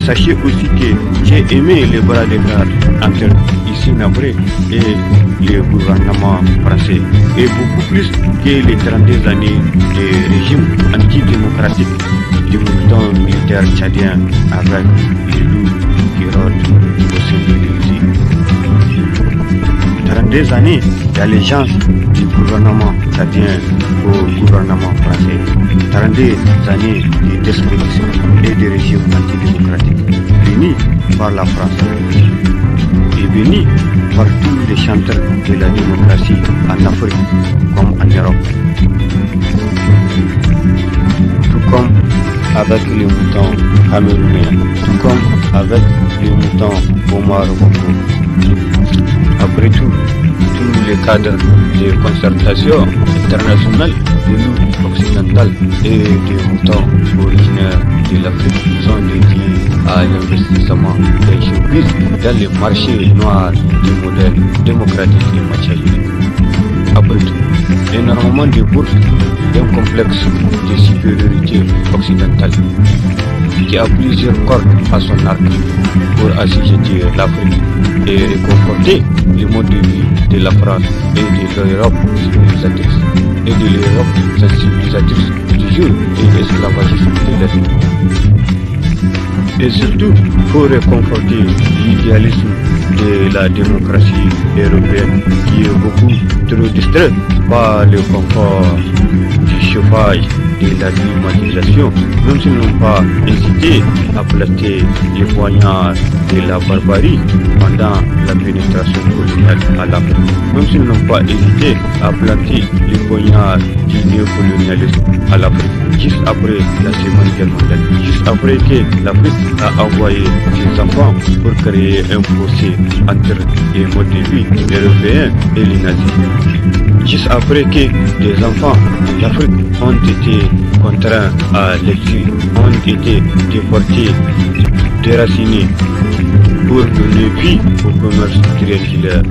Sachez aussi que j'ai aimé les bras de fer entre ici Nabré et le gouvernement français, et beaucoup plus que les 32 années de régime antidémocratique du mouvement militaire tchadien avec les loups qui rôdent au sein de l'Élysée. 32 années d'allégeance du gouvernement tchadien au gouvernement français. 32 années de despotisme et de régime antidémocratique bénis par la France et bénis par tous les chanteurs de la démocratie en Afrique comme en Europe. Tout comme avec les moutons camerounais, tout comme avec les moutons Omar Bongo. Après tout, tous les cadres de concertation internationale de l'Union occidentale et des moutons originaires de l'Afrique sont dédiés à l'investissement des showbiz dans les marchés noirs du modèle démocratique et matérialiste. Après tout, énormément de bourses d'un complexe de supériorité occidentale qui a plusieurs cordes à son arc pour assujettir l'Afrique et réconforter le mode de vie de la France et de l'Europe civilisatrice et de l'Europe sensibilisatrice du jour et esclavagiste de l'Est. Et surtout pour réconforter l'idéalisme de la démocratie européenne qui est beaucoup trop distrait par le confort du chauffage et la climatisation, même s'ils n'ont pas hésité à planter les poignards de la barbarie pendant la pénétration coloniale à l'Afrique, même s'ils n'ont pas hésité à planter les poignards du néocolonialisme à l'Afrique, juste après la Seconde Guerre mondiale, juste après que l'Afrique a envoyé ses enfants pour créer un fossé entre les modes de vie européens et les nazis, juste après que les enfants de l'Afrique ont été contraints à l'exil, ont été déportés, déracinés pour donner vie au commerce triangulaire.